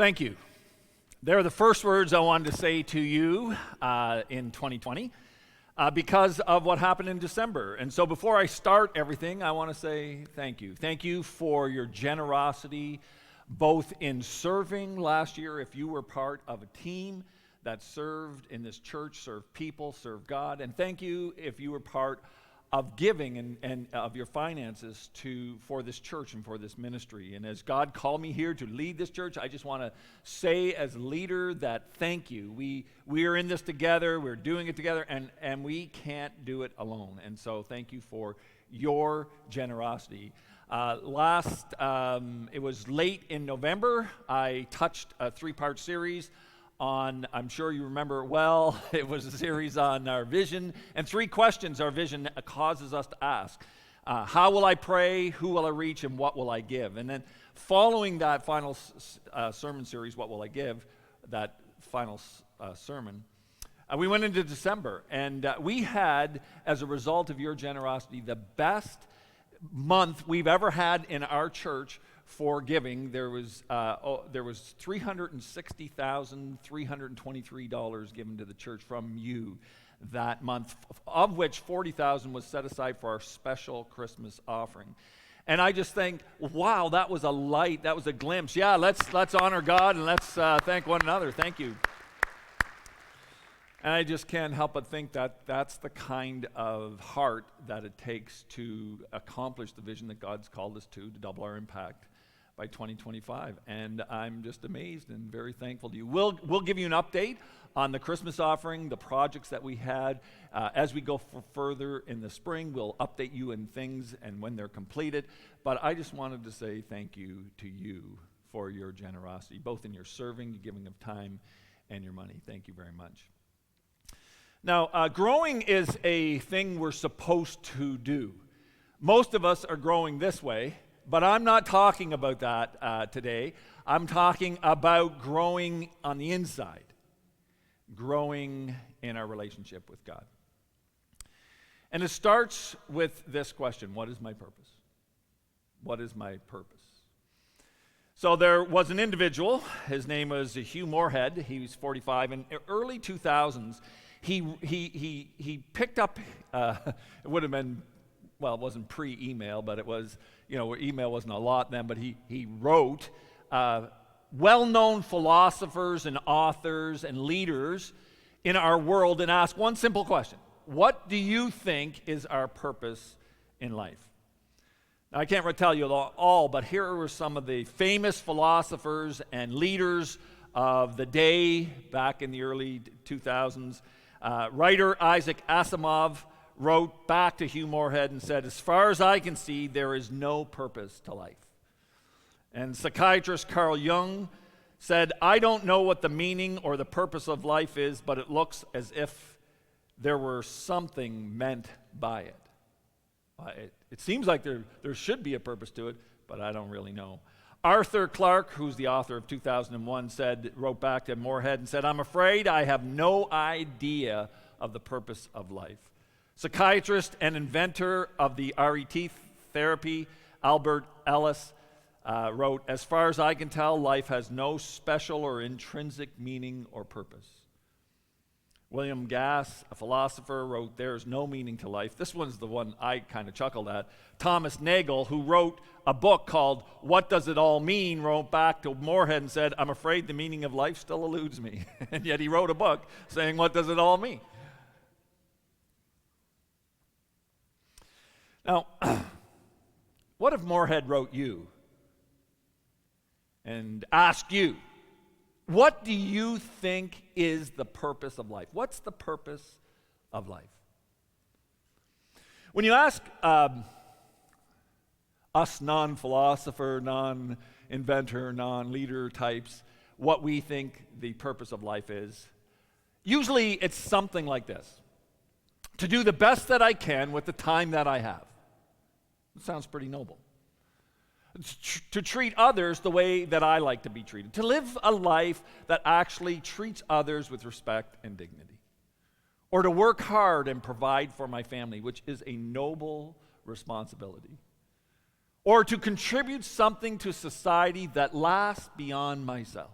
Thank you. They're the first words I wanted to say to you in 2020 because of what happened in December. And so before I start everything, I want to say thank you. Thank you for your generosity, both in serving last year, if you were part of a team that served in this church, served people, served God. And thank you if you were part of giving and of your finances for this church and for this ministry. And as God called me here to lead this church, I just want to say as leader that thank you. We are in this together, we're doing it together, and we can't do it alone. And so thank you for your generosity. It was late in November, I touched a 3-part series on, I'm sure you remember it well, it was a series on our vision, and 3 questions our vision causes us to ask. How will I pray, who will I reach, and what will I give? And then following that final sermon series, What Will I Give, that final sermon, we went into December, and we had, as a result of your generosity, the best month we've ever had in our church for giving. There was $360,323 given to the church from you that month, of which $40,000 was set aside for our special Christmas offering. And I just think, wow, that was a light, that was a glimpse. Yeah, let's honor God and let's thank one another. Thank you. And I just can't help but think that that's the kind of heart that it takes to accomplish the vision that God's called us to double our impact by 2025. And I'm just amazed and very thankful to you. We'll give you an update on the Christmas offering, the projects that we had. As we go further in the spring, we'll update you in things and when they're completed. But I just wanted to say thank you to you for your generosity, both in your serving, your giving of time, and your money. Thank you very much. Now, growing is a thing we're supposed to do. Most of us are growing this way, but I'm not talking about that today. I'm talking about growing on the inside, growing in our relationship with God. And it starts with this question: what is my purpose? What is my purpose? So there was an individual, his name was Hugh Moorhead. He was 45. In the early 2000s, he picked up, it would have been, well, it wasn't pre-email, but it was, email wasn't a lot then, but he wrote well-known philosophers and authors and leaders in our world and asked one simple question: what do you think is our purpose in life? Now, I can't tell you all, but here were some of the famous philosophers and leaders of the day back in the early 2000s. Writer Isaac Asimov wrote back to Hugh Moorhead and said, "As far as I can see, there is no purpose to life." And psychiatrist Carl Jung said, "I don't know what the meaning or the purpose of life is, but it looks as if there were something meant by it." It seems like there should be a purpose to it, but I don't really know. Arthur Clarke, who's the author of 2001, wrote back to Moorhead and said, "I'm afraid I have no idea of the purpose of life." Psychiatrist and inventor of the RET therapy, Albert Ellis, wrote, "As far as I can tell, life has no special or intrinsic meaning or purpose." William Gass, a philosopher, wrote, "There's no meaning to life." This one's the one I kind of chuckled at. Thomas Nagel, who wrote a book called What Does It All Mean, wrote back to Moorhead and said, "I'm afraid the meaning of life still eludes me." And yet he wrote a book saying, what does it all mean? Now, what if Moorhead wrote you and asked you, what do you think is the purpose of life? What's the purpose of life? When you ask us non-philosopher, non-inventor, non-leader types what we think the purpose of life is, usually it's something like this: to do the best that I can with the time that I have. It sounds pretty noble. To treat others the way that I like to be treated. To live a life that actually treats others with respect and dignity. Or to work hard and provide for my family, which is a noble responsibility. Or to contribute something to society that lasts beyond myself.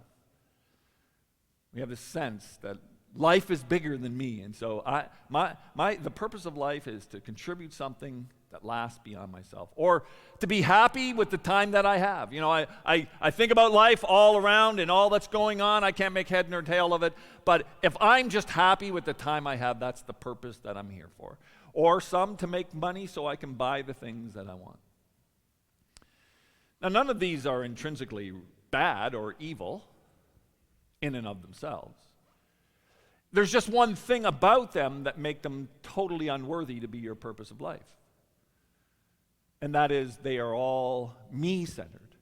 We have this sense that life is bigger than me. And so the purpose of life is to contribute something that lasts beyond myself, or to be happy with the time that I have. You know, I think about life all around and all that's going on. I can't make head nor tail of it. But if I'm just happy with the time I have, that's the purpose that I'm here for. Or some to make money so I can buy the things that I want. Now, none of these are intrinsically bad or evil in and of themselves. There's just one thing about them that make them totally unworthy to be your purpose of life. And that is, they are all me-centered.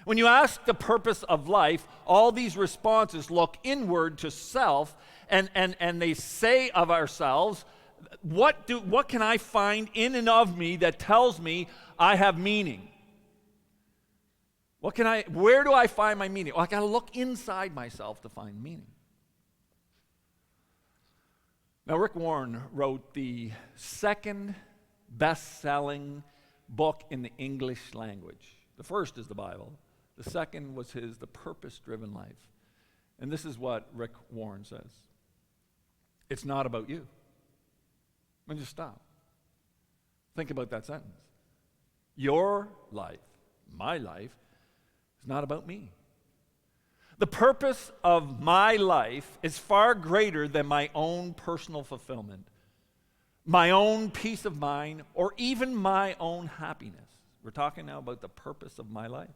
When you ask the purpose of life, all these responses look inward to self, and they say of ourselves, what can I find in and of me that tells me I have meaning? Where do I find my meaning? Well, I got to look inside myself to find meaning. Now, Rick Warren wrote the second best-selling book in the English language. The first is the Bible. The second was his The Purpose-Driven Life. And this is what Rick Warren says. It's not about you. And just stop. Think about that sentence. Your life, my life, is not about me. The purpose of my life is far greater than my own personal fulfillment, my own peace of mind, or even my own happiness. We're talking now about the purpose of my life.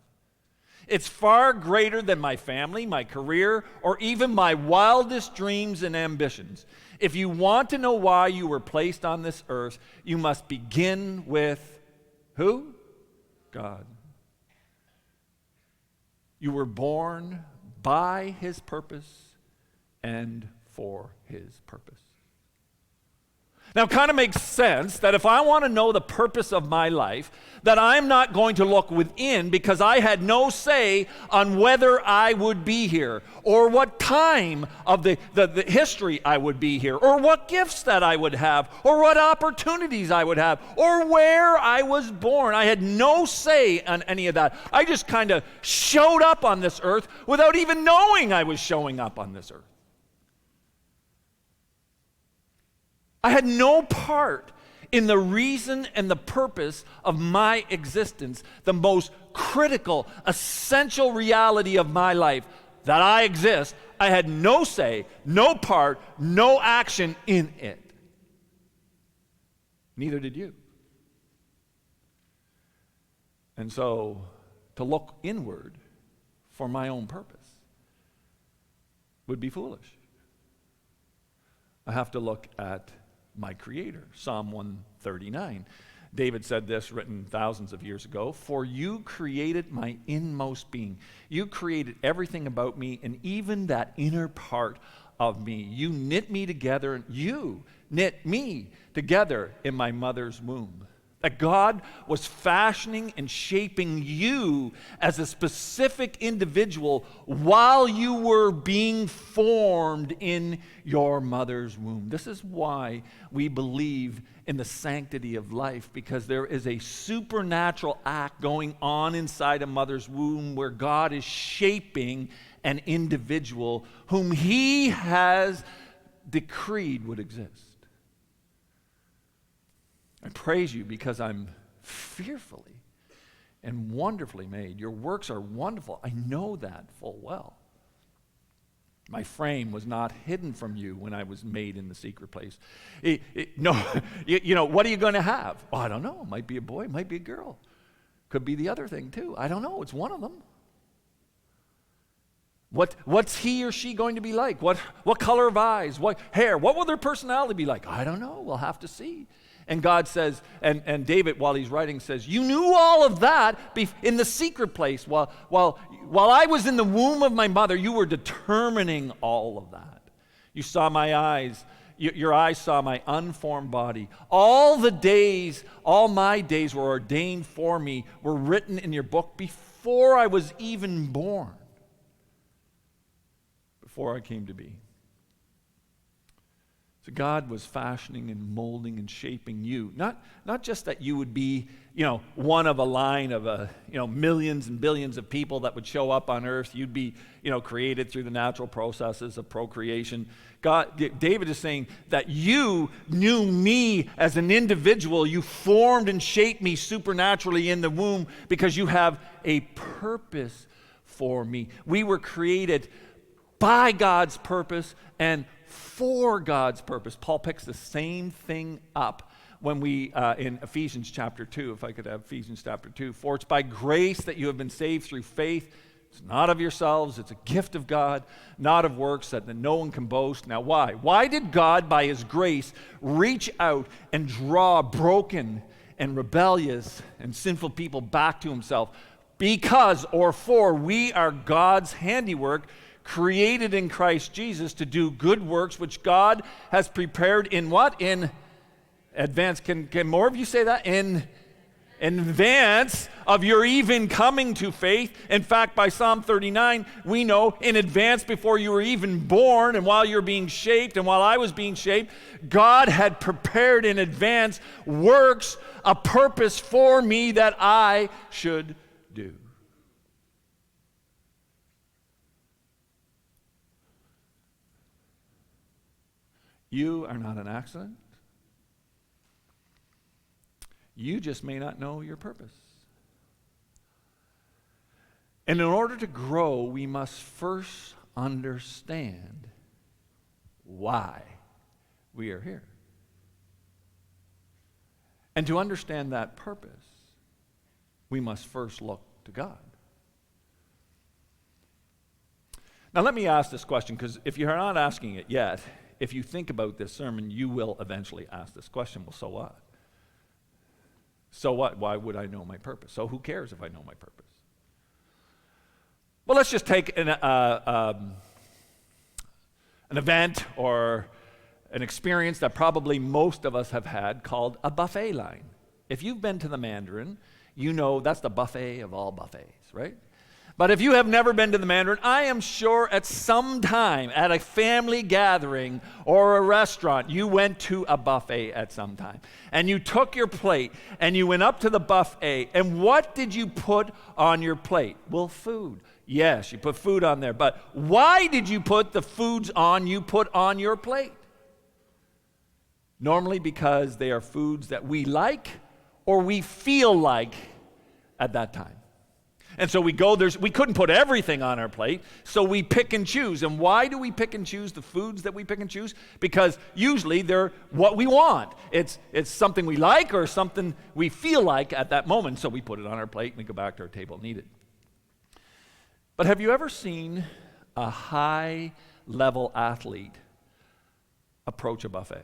It's far greater than my family, my career, or even my wildest dreams and ambitions. If you want to know why you were placed on this earth, you must begin with who? God. You were born by His purpose and for His purpose. Now, it kind of makes sense that if I want to know the purpose of my life, that I'm not going to look within because I had no say on whether I would be here, or what time of the history I would be here, or what gifts that I would have, or what opportunities I would have, or where I was born. I had no say on any of that. I just kind of showed up on this earth without even knowing I was showing up on this earth. I had no part in the reason and the purpose of my existence, the most critical, essential reality of my life, that I exist. I had no say, no part, no action in it. Neither did you. And so, to look inward for my own purpose would be foolish. I have to look at my Creator. Psalm 139. David said this, written thousands of years ago, "For you created my inmost being. You created everything about me, and even that inner part of me. You knit me together, you knit me together in my mother's womb." That God was fashioning and shaping you as a specific individual while you were being formed in your mother's womb. This is why we believe in the sanctity of life, because there is a supernatural act going on inside a mother's womb where God is shaping an individual whom He has decreed would exist. I praise you because I'm fearfully and wonderfully made. Your works are wonderful. I know that full well. My frame was not hidden from you when I was made in the secret place. What are you going to have? Oh, I don't know. It might be a boy, it might be a girl. Could be the other thing too. I don't know. It's one of them. What's he or she going to be like? What color of eyes? What hair? What will their personality be like? I don't know. We'll have to see. And God says, and David, while he's writing, says, you knew all of that in the secret place. While I was in the womb of my mother, you were determining all of that. You saw my eyes. Your eyes saw my unformed body. All my days were ordained for me, were written in your book before I was even born, before I came to be. So God was fashioning and molding and shaping you. Not just that you would be, one of a line of, millions and billions of people that would show up on earth. You'd be, created through the natural processes of procreation. David is saying that you knew me as an individual. You formed and shaped me supernaturally in the womb because you have a purpose for me. We were created by God's purpose and for God's purpose. Paul picks the same thing up when we, in Ephesians chapter 2, if I could have Ephesians chapter 2, for it's by grace that you have been saved through faith. It's not of yourselves, it's a gift of God, not of works, that no one can boast. Now why? Why did God, by his grace, reach out and draw broken and rebellious and sinful people back to himself? Because, or for, we are God's handiwork, created in Christ Jesus to do good works, which God has prepared in what? In advance. Can more of you say that? In advance of your even coming to faith. In fact, by Psalm 39, we know in advance before you were even born and while you're being shaped and while I was being shaped, God had prepared in advance works, a purpose for me that I should do. You are not an accident. You just may not know your purpose. And in order to grow, we must first understand why we are here. And to understand that purpose, we must first look to God. Now let me ask this question, because if you're not asking it yet, if you think about this sermon, you will eventually ask this question, well, so what? So what? Why would I know my purpose? So who cares if I know my purpose? Well, let's just take an event or an experience that probably most of us have had called a buffet line. If you've been to the Mandarin, you know that's the buffet of all buffets, right? But if you have never been to the Mandarin, I am sure at some time at a family gathering or a restaurant, you went to a buffet at some time. And you took your plate and you went up to the buffet. And what did you put on your plate? Well, food. Yes, you put food on there. But why did you put the foods you put on your plate? Normally because they are foods that we like or we feel like at that time. And so we couldn't put everything on our plate, so we pick and choose. And why do we pick and choose the foods that we pick and choose? Because usually they're what we want. It's something we like or something we feel like at that moment, so we put it on our plate and we go back to our table and eat it. But have you ever seen a high-level athlete approach a buffet?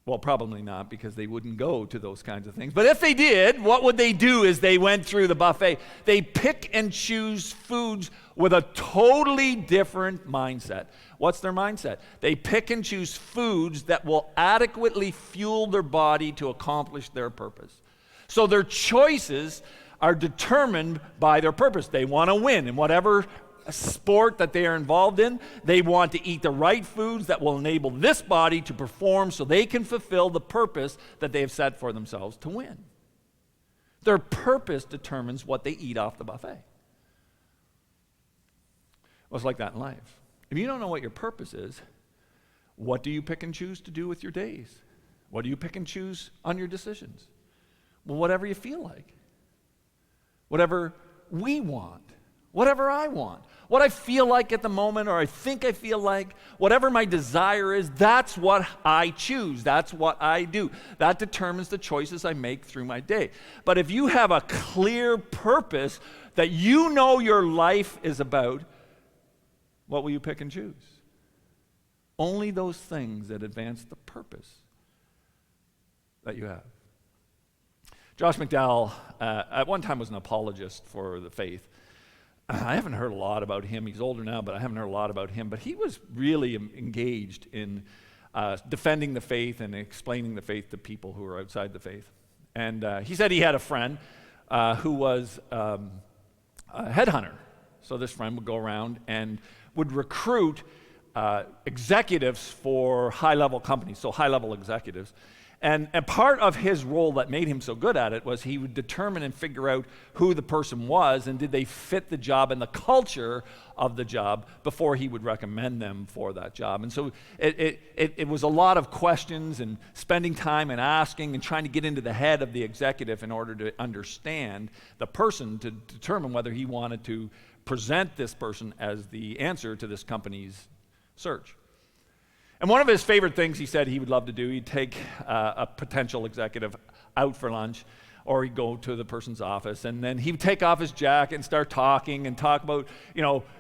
Well, probably not, because they wouldn't go to those kinds of things. But if they did, what would they do as they went through the buffet? They pick and choose foods with a totally different mindset. What's their mindset? They pick and choose foods that will adequately fuel their body to accomplish their purpose. So their choices are determined by their purpose. They want to win in whatever sport that they are involved in. They want to eat the right foods that will enable this body to perform so they can fulfill the purpose that they have set for themselves to win. Their purpose determines what they eat off the buffet. Well, it's like that in life. If you don't know what your purpose is, what do you pick and choose to do with your days? What do you pick and choose on your decisions? Well, whatever you feel like. Whatever we want. Whatever I want. What I feel like at the moment, or I think I feel like, whatever my desire is, that's what I choose. That's what I do. That determines the choices I make through my day. But if you have a clear purpose that you know your life is about, what will you pick and choose? Only those things that advance the purpose that you have. Josh McDowell, at one time was an apologist for the faith. I haven't heard a lot about him. He's older now, but I haven't heard a lot about him. But he was really engaged in defending the faith and explaining the faith to people who are outside the faith. And he said he had a friend who was a headhunter. So this friend would go around and would recruit executives for high-level companies, so high-level executives. And part of his role that made him so good at it was he would determine and figure out who the person was and did they fit the job and the culture of the job before he would recommend them for that job. And so it was a lot of questions and spending time and asking and trying to get into the head of the executive in order to understand the person to determine whether he wanted to present this person as the answer to this company's search. And one of his favorite things he said he would love to do, he'd take a potential executive out for lunch, or he'd go to the person's office, and then he'd take off his jacket and start talking and talk about,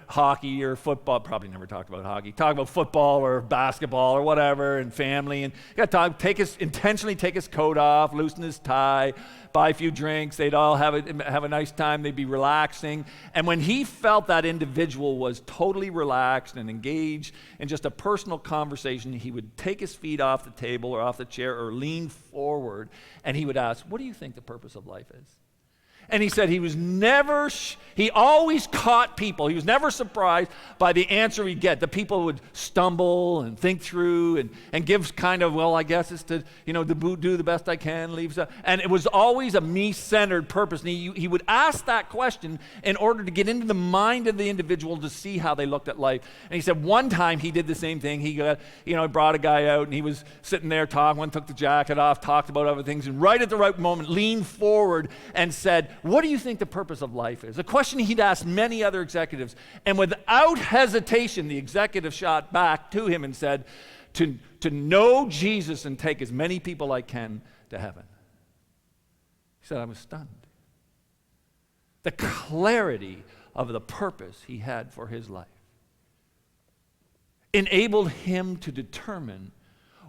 hockey or football. Probably never talked about hockey. Talk about football or basketball or whatever, and family. And he got to intentionally take his coat off, loosen his tie, buy a few drinks. They'd all have a nice time. They'd be relaxing. And when he felt that individual was totally relaxed and engaged in just a personal conversation, he would take his feet off the table or off the chair or lean forward, and he would ask, "What do you think the purpose of life is?" And he said he always caught people. He was never surprised by the answer he'd get. The people would stumble and think through and give kind of, well, I guess it's to do the best I can, leave stuff. And it was always a me-centered purpose. And he would ask that question in order to get into the mind of the individual to see how they looked at life. And he said one time he did the same thing. He brought a guy out and he was sitting there talking, one took the jacket off, talked about other things, and right at the right moment leaned forward and said, "What do you think the purpose of life is?" A question he'd asked many other executives. And without hesitation, the executive shot back to him and said, to know Jesus and take as many people I can to heaven. He said, I was stunned. The clarity of the purpose he had for his life enabled him to determine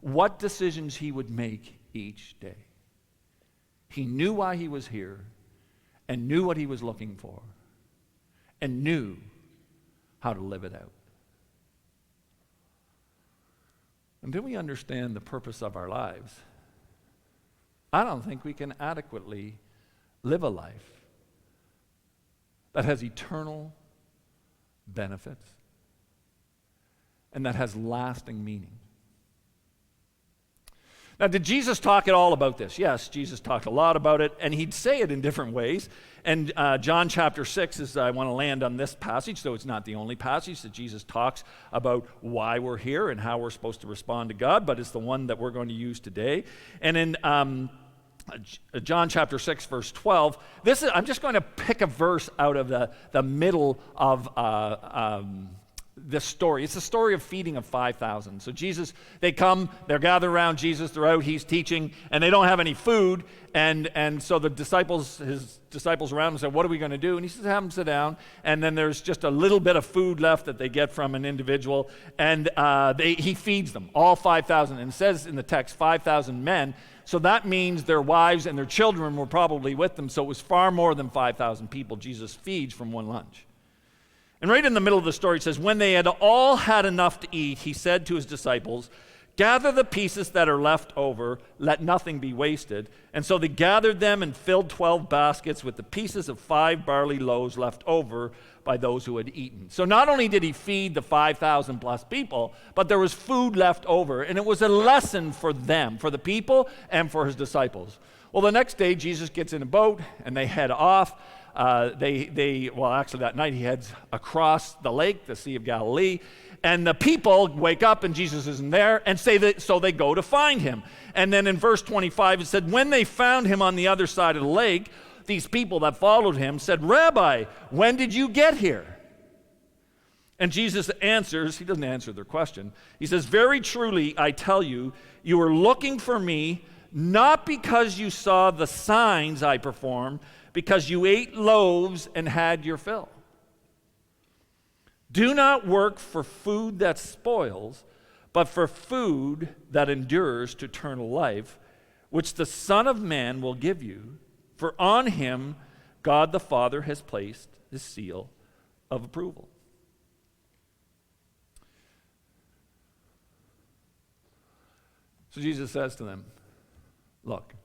what decisions he would make each day. He knew why he was here, and knew what he was looking for, and knew how to live it out. Until we understand the purpose of our lives, I don't think we can adequately live a life that has eternal benefits and that has lasting meaning. Now, did Jesus talk at all about this? Yes, Jesus talked a lot about it, and he'd say it in different ways. And John chapter 6 is, I want to land on this passage, though it's not the only passage that Jesus talks about why we're here and how we're supposed to respond to God, but it's the one that we're going to use today. And in John chapter 6, verse 12, I'm just going to pick a verse out of the middle of this story. It's the story of feeding of 5,000. So they're gathered around Jesus, they're out, he's teaching, and they don't have any food, and so his disciples around him said, what are we going to do? And he says, have them sit down, and then there's just a little bit of food left that they get from an individual, and he feeds them, all 5,000, and it says in the text, 5,000 men, so that means their wives and their children were probably with them, so it was far more than 5,000 people Jesus feeds from one lunch. And right in the middle of the story, it says, when they had all had enough to eat, he said to his disciples, gather the pieces that are left over, let nothing be wasted. And so they gathered them and filled 12 baskets with the pieces of 5 barley loaves left over by those who had eaten. So not only did he feed the 5,000 plus people, but there was food left over. And it was a lesson for them, for the people and for his disciples. Well, the next day, Jesus gets in a boat and they head off. Actually that night he heads across the lake, the Sea of Galilee, and the people wake up and Jesus isn't there, and so they go to find him. And then in verse 25 it said, when they found him on the other side of the lake, these people that followed him said, Rabbi, when did you get here? And Jesus answers, he doesn't answer their question. He says, very truly, I tell you, you are looking for me, not because you saw the signs I performed, because you ate loaves and had your fill. Do not work for food that spoils, but for food that endures to eternal life, which the Son of Man will give you, for on him God the Father has placed his seal of approval. So Jesus says to them, look,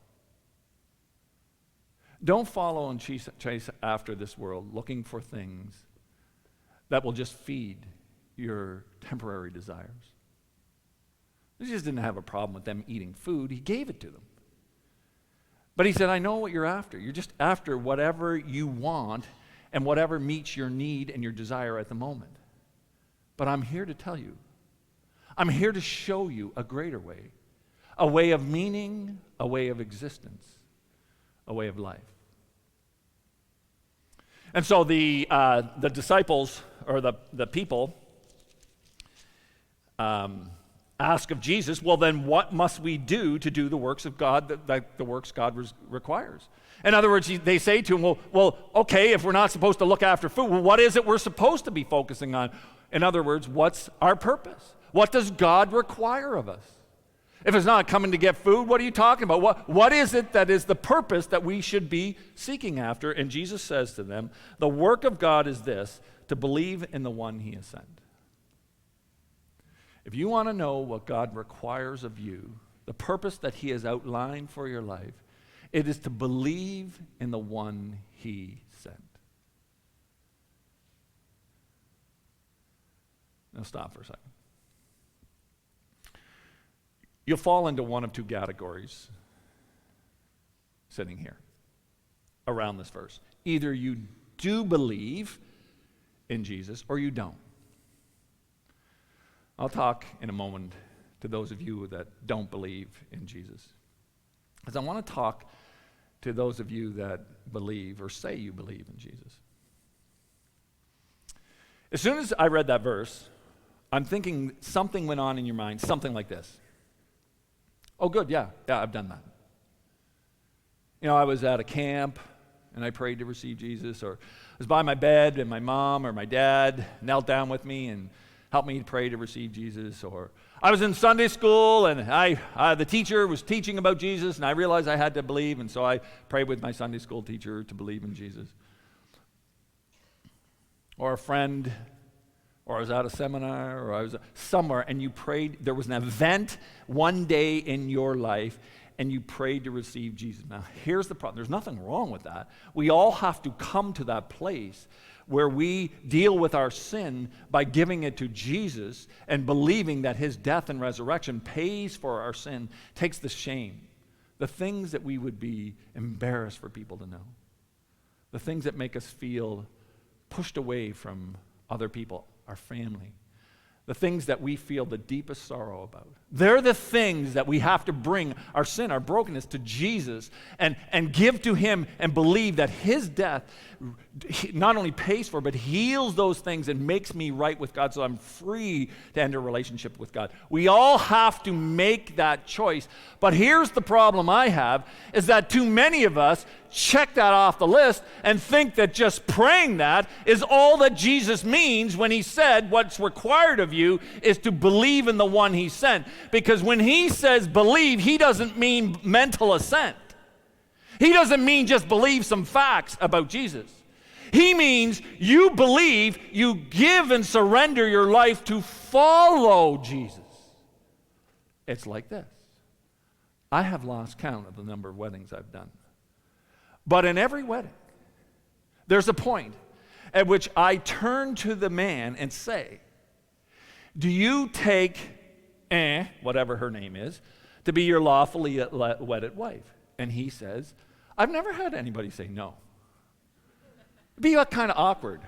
don't follow and chase after this world, looking for things that will just feed your temporary desires. Jesus didn't have a problem with them eating food. He gave it to them. But he said, I know what you're after. You're just after whatever you want and whatever meets your need and your desire at the moment. But I'm here to tell you, I'm here to show you a greater way, a way of meaning, a way of existence, a way of life. And so the disciples, or the people, ask of Jesus, well, then what must we do to do the works of God, the works God requires? In other words, they say to him, well, okay, if we're not supposed to look after food, well, what is it we're supposed to be focusing on? In other words, what's our purpose? What does God require of us? If it's not coming to get food, what are you talking about? What is it that is the purpose that we should be seeking after? And Jesus says to them, the work of God is this, to believe in the one he has sent. If you want to know what God requires of you, the purpose that he has outlined for your life, it is to believe in the one he sent. Now stop for a second. You'll fall into one of two categories sitting here around this verse. Either you do believe in Jesus or you don't. I'll talk in a moment to those of you that don't believe in Jesus. Because I want to talk to those of you that believe or say you believe in Jesus. As soon as I read that verse, I'm thinking something went on in your mind, something like this. Oh, good, yeah, I've done that. You know, I was at a camp and I prayed to receive Jesus, or I was by my bed and my mom or my dad knelt down with me and helped me pray to receive Jesus, or I was in Sunday school and the teacher was teaching about Jesus and I realized I had to believe, and so I prayed with my Sunday school teacher to believe in Jesus. Or a friend, or I was at a seminar, or I was somewhere and you prayed, there was an event one day in your life and you prayed to receive Jesus. Now, here's the problem. There's nothing wrong with that. We all have to come to that place where we deal with our sin by giving it to Jesus and believing that his death and resurrection pays for our sin, takes the shame, the things that we would be embarrassed for people to know, the things that make us feel pushed away from other people, our family, the things that we feel the deepest sorrow about. They're the things that we have to bring our sin, our brokenness to Jesus and give to him and believe that his death not only pays for, but heals those things and makes me right with God so I'm free to enter a relationship with God. We all have to make that choice. But here's the problem I have, is that too many of us check that off the list and think that just praying that is all that Jesus means when he said what's required of you is to believe in the one he sent. Because when he says believe, he doesn't mean mental assent. He doesn't mean just believe some facts about Jesus. He means you believe, you give and surrender your life to follow Jesus. It's like this. I have lost count of the number of weddings I've done. But in every wedding, there's a point at which I turn to the man and say, do you take whatever her name is, to be your lawfully wedded wife? And he says, I've never had anybody say no. It'd be kind of awkward.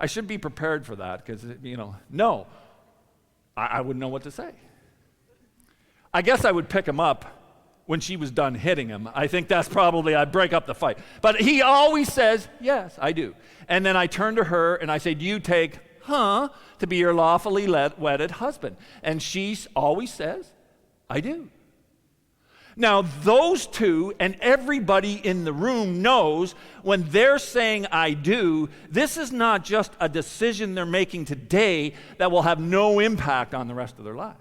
I should be prepared for that because, no. I wouldn't know what to say. I guess I would pick him up when she was done hitting him. I think that's probably, I'd break up the fight. But he always says, yes, I do. And then I turn to her and I say, do you take, to be your lawfully wedded husband? And she always says, I do. Now, those two and everybody in the room knows when they're saying I do, this is not just a decision they're making today that will have no impact on the rest of their lives.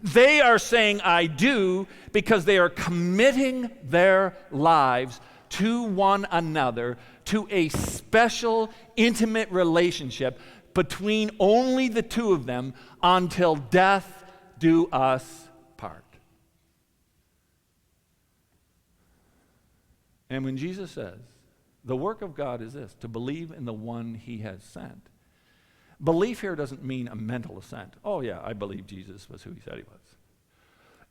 They are saying I do because they are committing their lives to one another, to a special, intimate relationship between only the two of them until death do us part. And when Jesus says, the work of God is this, to believe in the one he has sent, Belief here doesn't mean a mental assent. Oh yeah, I believe Jesus was who he said he was.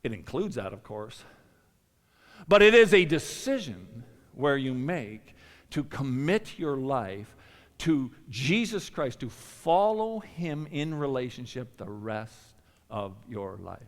It includes that, of course. But it is a decision where you make to commit your life to Jesus Christ, to follow him in relationship the rest of your life.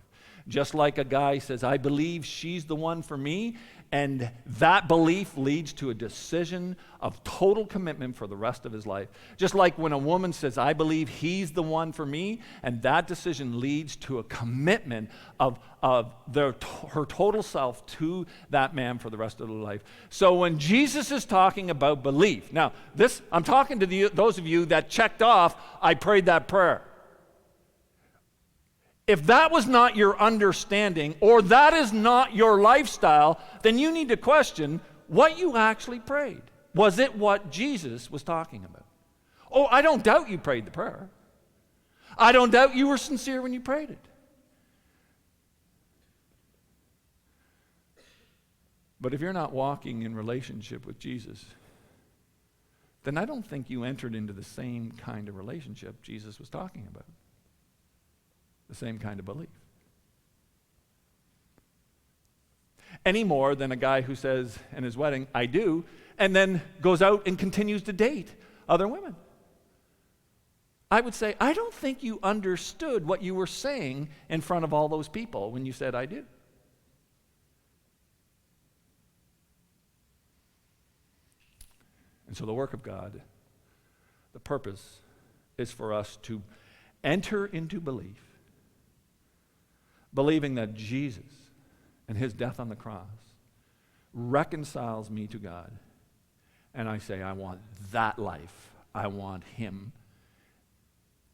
Just like a guy says, I believe she's the one for me, and that belief leads to a decision of total commitment for the rest of his life. Just like when a woman says, I believe he's the one for me, and that decision leads to a commitment of her total self to that man for the rest of their life. So when Jesus is talking about belief, now this, I'm talking to those of you that checked off, I prayed that prayer. If that was not your understanding, or that is not your lifestyle, then you need to question what you actually prayed. Was it what Jesus was talking about? Oh, I don't doubt you prayed the prayer. I don't doubt you were sincere when you prayed it. But if you're not walking in relationship with Jesus, then I don't think you entered into the same kind of relationship Jesus was talking about. The same kind of belief. Any more than a guy who says in his wedding, I do, and then goes out and continues to date other women. I would say, I don't think you understood what you were saying in front of all those people when you said, I do. And so the work of God, the purpose, is for us to enter into belief, believing that Jesus and his death on the cross reconciles me to God. And I say, I want that life. I want him.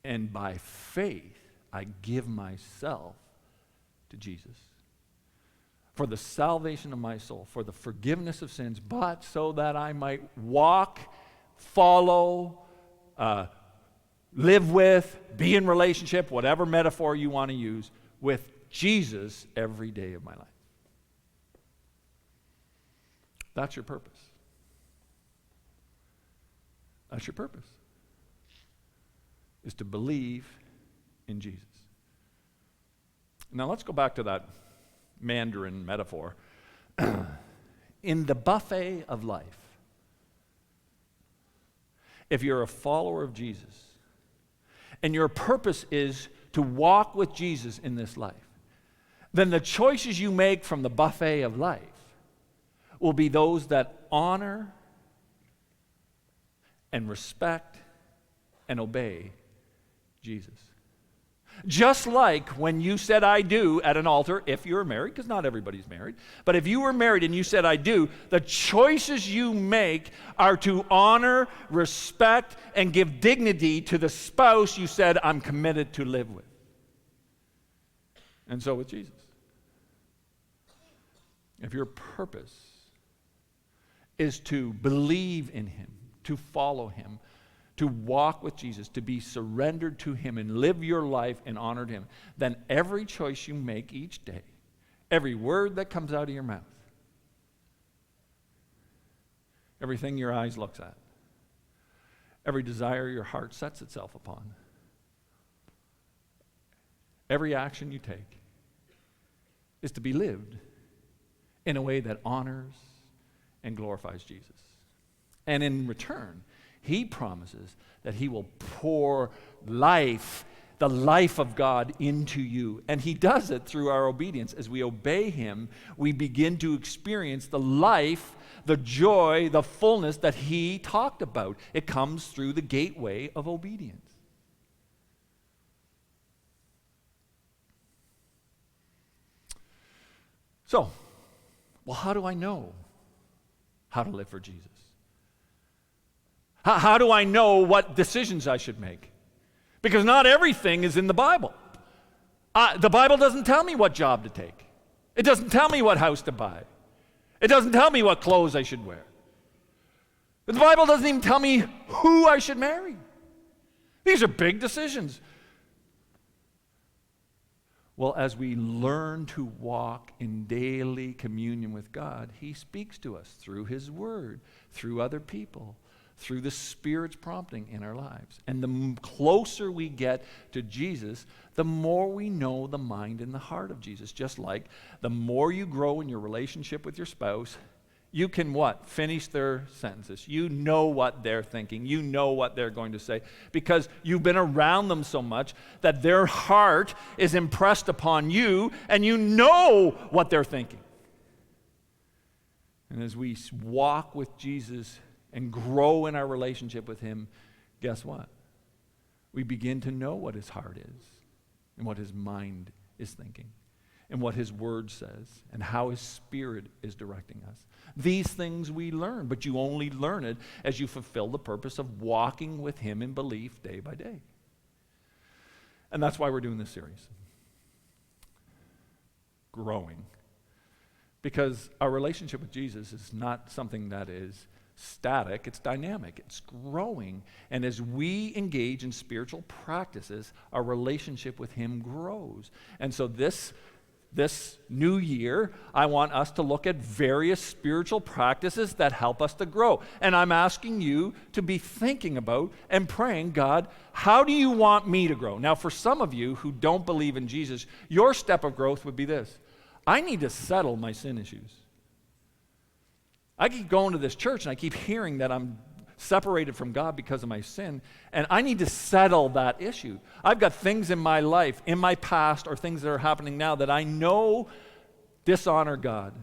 And by faith, I give myself to Jesus for the salvation of my soul, for the forgiveness of sins, but so that I might walk, follow, live with, be in relationship, whatever metaphor you want to use, with Jesus every day of my life. That's your purpose. That's your purpose. Is to believe in Jesus. Now let's go back to that Mandarin metaphor. In the buffet of life, if you're a follower of Jesus, and your purpose is to walk with Jesus in this life, then the choices you make from the buffet of life will be those that honor and respect and obey Jesus. Just like when you said I do at an altar, if you're married, because not everybody's married, but if you were married and you said I do, the choices you make are to honor, respect, and give dignity to the spouse you said I'm committed to live with. And so with Jesus. If your purpose is to believe in him, to follow him, to walk with Jesus, to be surrendered to him and live your life and honor him, then every choice you make each day, every word that comes out of your mouth, everything your eyes looks at, every desire your heart sets itself upon, every action you take is to be lived in a way that honors and glorifies Jesus. And in return, he promises that he will pour life, the life of God, into you. And he does it through our obedience. As we obey him, we begin to experience the life, the joy, the fullness that he talked about. It comes through the gateway of obedience. So, well, how do I know how to live for Jesus? How do I know what decisions I should make? Because not everything is in the Bible. The Bible doesn't tell me what job to take. It doesn't tell me what house to buy. It doesn't tell me what clothes I should wear. The Bible doesn't even tell me who I should marry. These are big decisions. Well, as we learn to walk in daily communion with God, he speaks to us through his word, through other people, through the Spirit's prompting in our lives. And the closer we get to Jesus, the more we know the mind and the heart of Jesus. Just like the more you grow in your relationship with your spouse, you can what? Finish their sentences. You know what they're thinking. You know what they're going to say because you've been around them so much that their heart is impressed upon you and you know what they're thinking. And as we walk with Jesus and grow in our relationship with him, guess what? We begin to know what his heart is and what his mind is thinking and what his word says and how his Spirit is directing us. These things we learn, but you only learn it as you fulfill the purpose of walking with him in belief day by day. And that's why we're doing this series. Growing. Because our relationship with Jesus is not something that is static, it's dynamic, it's growing. And as we engage in spiritual practices, our relationship with him grows. And so this new year, I want us to look at various spiritual practices that help us to grow. And I'm asking you to be thinking about and praying, God, how do you want me to grow? Now, for some of you who don't believe in Jesus, your step of growth would be this. I need to settle my sin issues. I keep going to this church and I keep hearing that I'm separated from God because of my sin, and I need to settle that issue. I've got things in my life, in my past, or things that are happening now that I know dishonor God,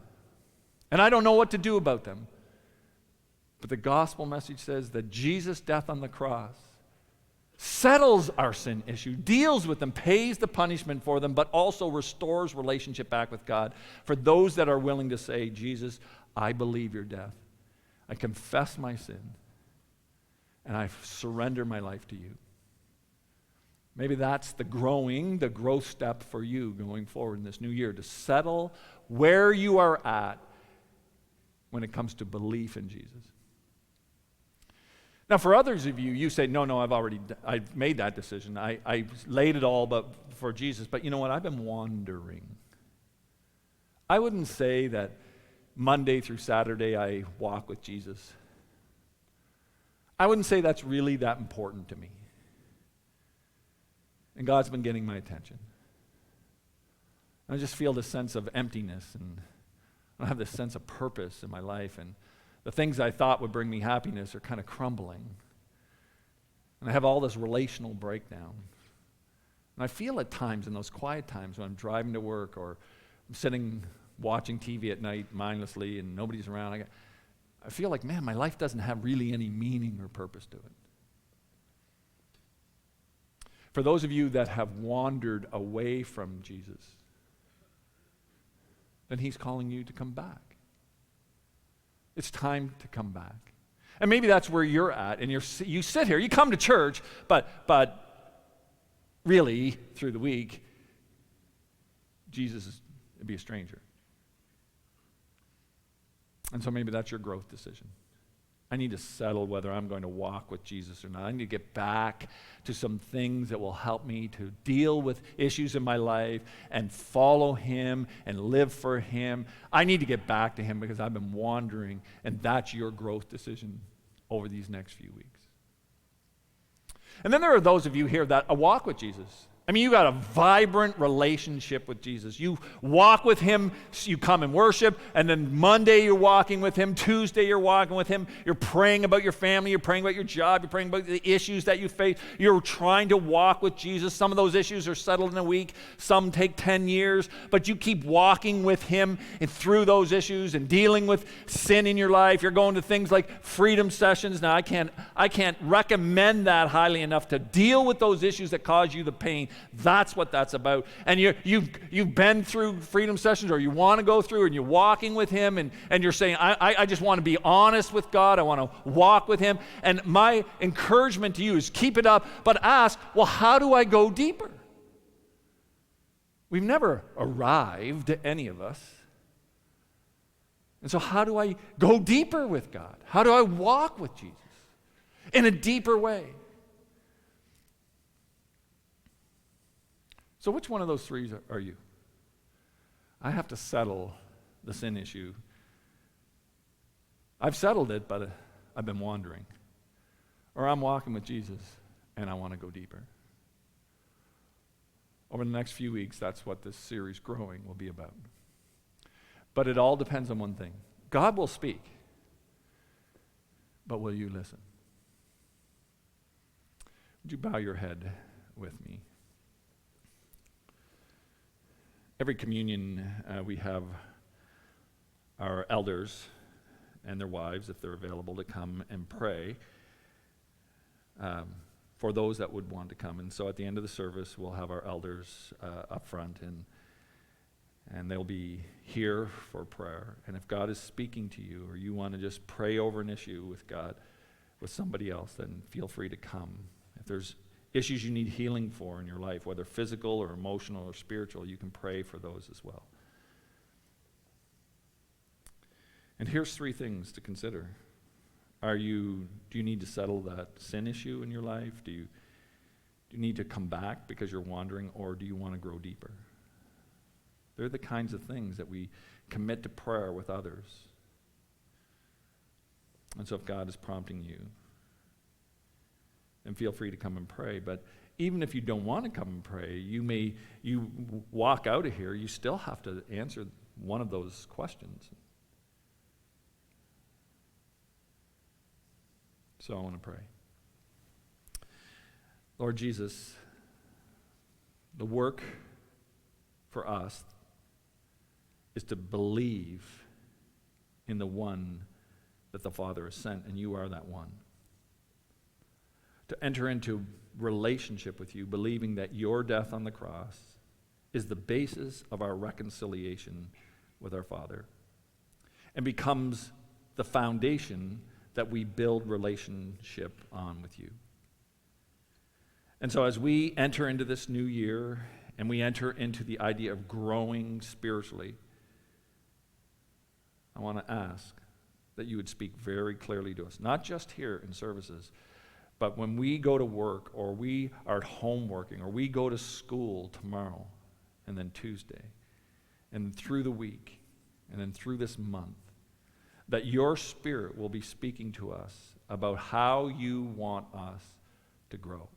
and I don't know what to do about them. But the gospel message says that Jesus' death on the cross settles our sin issue, deals with them, pays the punishment for them, but also restores relationship back with God for those that are willing to say, Jesus, I believe your death. I confess my sin, and I surrender my life to you. Maybe that's the growth step for you going forward in this new year, to settle where you are at when it comes to belief in Jesus. Now, for others of you, you say, no, I've made that decision. I laid it all but for Jesus. But you know what? I've been wandering. I wouldn't say that Monday through Saturday I walk with Jesus. I wouldn't say that's really that important to me. And God's been getting my attention. I just feel this sense of emptiness, and I have this sense of purpose in my life, and the things I thought would bring me happiness are kind of crumbling. And I have all this relational breakdown. And I feel at times, in those quiet times when I'm driving to work or I'm sitting watching TV at night mindlessly and nobody's around, I feel like, man, my life doesn't have really any meaning or purpose to it. For those of you that have wandered away from Jesus, then he's calling you to come back. It's time to come back. And maybe that's where you're at, and you sit here, you come to church, but really, through the week, Jesus would be a stranger. And so maybe that's your growth decision. I need to settle whether I'm going to walk with Jesus or not. I need to get back to some things that will help me to deal with issues in my life and follow him and live for him. I need to get back to him because I've been wandering, and that's your growth decision over these next few weeks. And then there are those of you here that walk with Jesus. I mean, you got a vibrant relationship with Jesus. You walk with him, you come and worship, and then Monday you're walking with him, Tuesday you're walking with him, you're praying about your family, you're praying about your job, you're praying about the issues that you face. You're trying to walk with Jesus. Some of those issues are settled in a week, some take 10 years, but you keep walking with him and through those issues and dealing with sin in your life. You're going to things like freedom sessions. Now, I can't recommend that highly enough, to deal with those issues that cause you the pain. That's what that's about. And you've been through freedom sessions, or you want to go through, and you're walking with him, and you're saying, I just want to be honest with God. I want to walk with him. And my encouragement to you is keep it up, but ask, well, how do I go deeper? We've never arrived, any of us. And so how do I go deeper with God? How do I walk with Jesus in a deeper way? So which one of those three are you? I have to settle the sin issue. I've settled it, but I've been wandering. or I'm walking with Jesus and I want to go deeper. Over the next few weeks, that's what this series, Growing, will be about. But it all depends on one thing. God will speak, but will you listen? Would you bow your head with me? Every communion, we have our elders and their wives, if they're available, to come and pray for those that would want to come. And so at the end of the service, we'll have our elders up front, and they'll be here for prayer. And if God is speaking to you, or you want to just pray over an issue with God, with somebody else, then feel free to come. If there's issues you need healing for in your life, whether physical or emotional or spiritual, you can pray for those as well. And here's 3 things to consider. Do you need to settle that sin issue in your life? Do you need to come back because you're wandering, or do you want to grow deeper? They're the kinds of things that we commit to prayer with others. And so if God is prompting you, then feel free to come and pray. But even if you don't want to come and pray, you walk out of here, you still have to answer one of those questions. So I want to pray. Lord Jesus, the work for us is to believe in the one that the Father has sent, and you are that one. To enter into relationship with you, believing that your death on the cross is the basis of our reconciliation with our Father, and becomes the foundation that we build relationship on with you. And so as we enter into this new year, and we enter into the idea of growing spiritually, I want to ask that you would speak very clearly to us, not just here in services, but when we go to work, or we are at home working, or we go to school tomorrow, and then Tuesday, and through the week, and then through this month, that your Spirit will be speaking to us about how you want us to grow.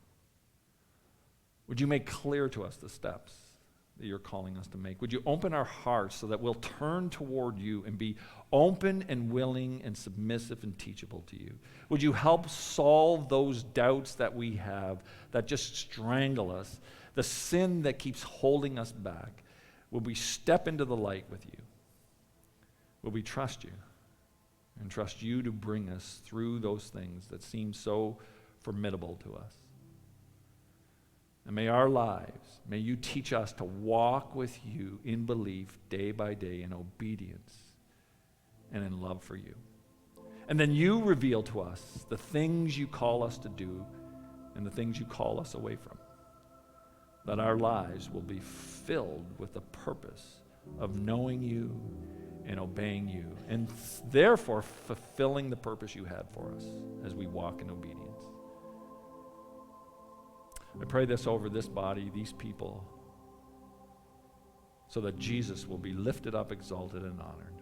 Would you make clear to us the steps that you're calling us to make? Would you open our hearts so that we'll turn toward you and be open and willing and submissive and teachable to you? Would you help solve those doubts that we have that just strangle us, the sin that keeps holding us back? Will we step into the light with you? Will we trust you and trust you to bring us through those things that seem so formidable to us? And may our lives, may you teach us to walk with you in belief day by day, in obedience and in love for you. And then you reveal to us the things you call us to do and the things you call us away from. That our lives will be filled with the purpose of knowing you and obeying you, and therefore fulfilling the purpose you had for us as we walk in obedience. I pray this over this body, these people, so that Jesus will be lifted up, exalted, and honored.